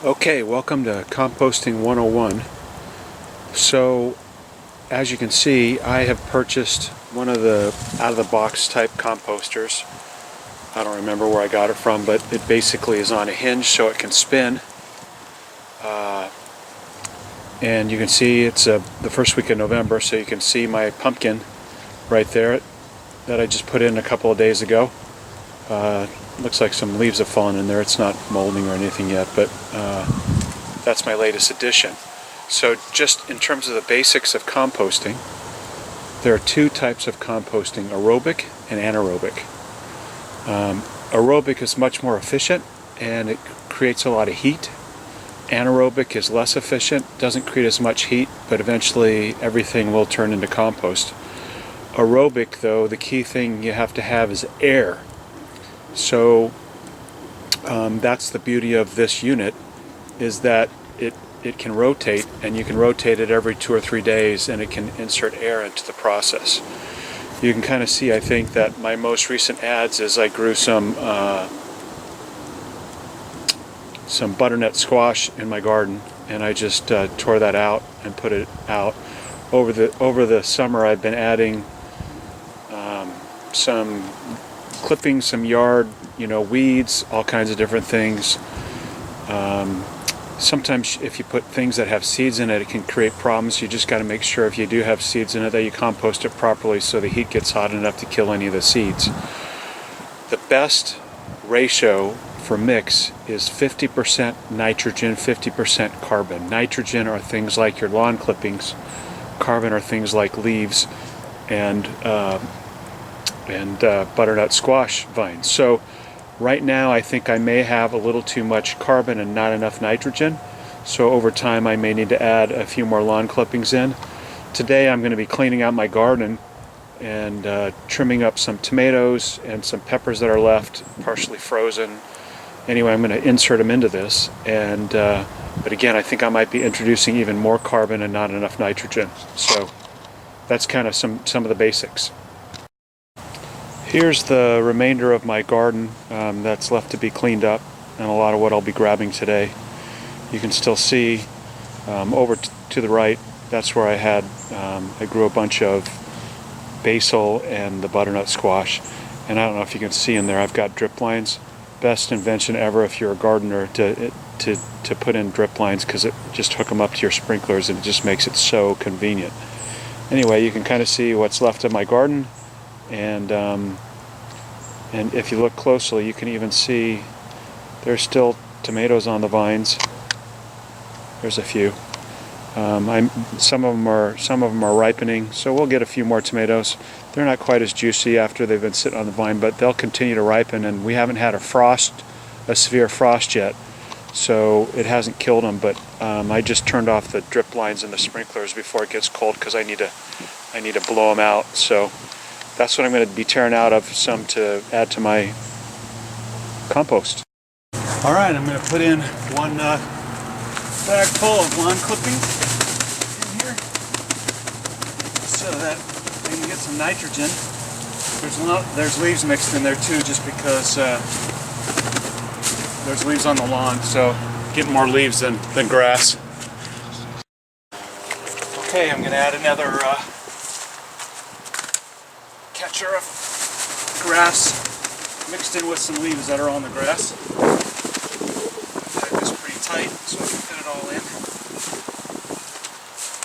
Okay, welcome to Composting 101. So, as you can see, I have purchased one of the out-of-the-box type composters. I don't remember where I got it from, but it basically is on a hinge so it can spin. And you can see it's the first week of November, so you can see my pumpkin right there that I just put in a couple of days ago. Looks like some leaves have fallen in there. It's not molding or anything yet, but that's my latest addition. So just in terms of the basics of composting, there are two types of composting, aerobic and anaerobic. Aerobic is much more efficient and it creates a lot of heat. Anaerobic is less efficient, doesn't create as much heat, but eventually everything will turn into compost. Aerobic, though, the key thing you have to have is air. So that's the beauty of this unit, is that it can rotate, and you can rotate it every 2 or 3 days, and it can insert air into the process. You can kind of see, I think, that my most recent ads is I grew some butternut squash in my garden, and I just tore that out and put it out. Over the summer, I've been adding some clippings, some yard, weeds, all kinds of different things. Sometimes if you put things that have seeds in it, it can create problems. You just got to make sure if you do have seeds in it that you compost it properly so the heat gets hot enough to kill any of the seeds. The best ratio for mix is 50% nitrogen, 50% carbon. Nitrogen are things like your lawn clippings. Carbon are things like leaves and butternut squash vines. So right now I think I may have a little too much carbon and not enough nitrogen. So over time I may need to add a few more lawn clippings in. Today I'm going to be cleaning out my garden and trimming up some tomatoes and some peppers that are left, partially frozen. Anyway, I'm going to insert them into this, and but again, I think I might be introducing even more carbon and not enough nitrogen. So that's kind of some of the basics. Here's the remainder of my garden that's left to be cleaned up, and a lot of what I'll be grabbing today. You can still see over to the right, that's where I grew a bunch of basil and the butternut squash, and I don't know if you can see in there, I've got drip lines. Best invention ever if you're a gardener to put in drip lines, because it just hook them up to your sprinklers and it just makes it so convenient. Anyway, you can kind of see what's left of my garden, and if you look closely, you can even see there's still tomatoes on the vines. There's a few. Some of them are ripening, so we'll get a few more tomatoes. They're not quite as juicy after they've been sitting on the vine, but they'll continue to ripen, and we haven't had a severe frost yet, so it hasn't killed them. But I just turned off the drip lines and the sprinklers before it gets cold because I need to blow them out. So that's what I'm going to be tearing out of some to add to my compost. All right, I'm going to put in one bag full of lawn clippings in here so that we can get some nitrogen. There's leaves mixed in there too, just because there's leaves on the lawn, so getting more leaves than grass. Okay, I'm going to add another catcher of grass mixed in with some leaves that are on the grass. Pack this pretty tight so I can fit it all in.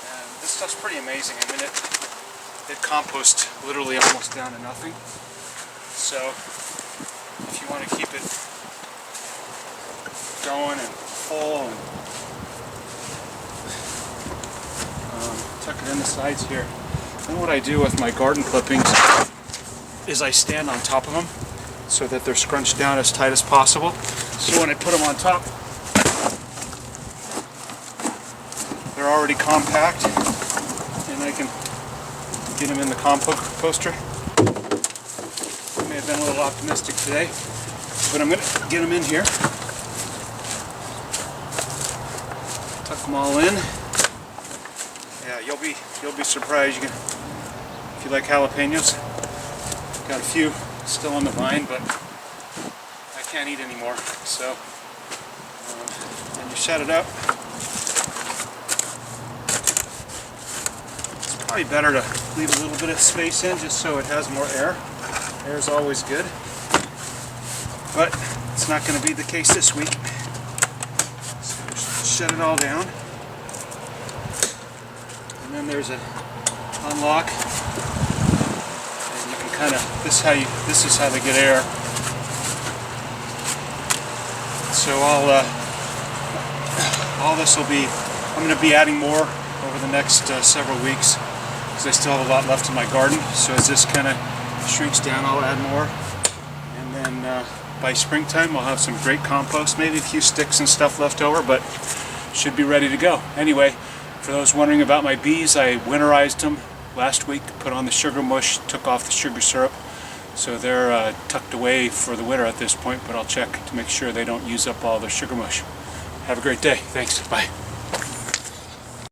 And this stuff's pretty amazing. I mean, it composts literally almost down to nothing. So if you want to keep it going and full, and tuck it in the sides here. Then what I do with my garden clippings is I stand on top of them so that they're scrunched down as tight as possible. So when I put them on top, they're already compact, and I can get them in the composter. I may have been a little optimistic today, but I'm going to get them in here. Tuck them all in. Yeah, you'll be surprised. If you like jalapenos, got a few still on the vine, but I can't eat anymore. So You set it up. It's probably better to leave a little bit of space in just so it has more air. Air is always good. But it's not going to be the case this week. So just shut it all down. And then there's an unlock. And you can kind of, this is how they get air. So all this will be, I'm going to be adding more over the next several weeks because I still have a lot left in my garden. So as this kind of shrinks down, I'll add more. And then by springtime we'll have some great compost, maybe a few sticks and stuff left over, but should be ready to go. Anyway, for those wondering about my bees, I winterized them last week, put on the sugar mush, took off the sugar syrup. So they're tucked away for the winter at this point, but I'll check to make sure they don't use up all the sugar mush. Have a great day. Thanks. Bye.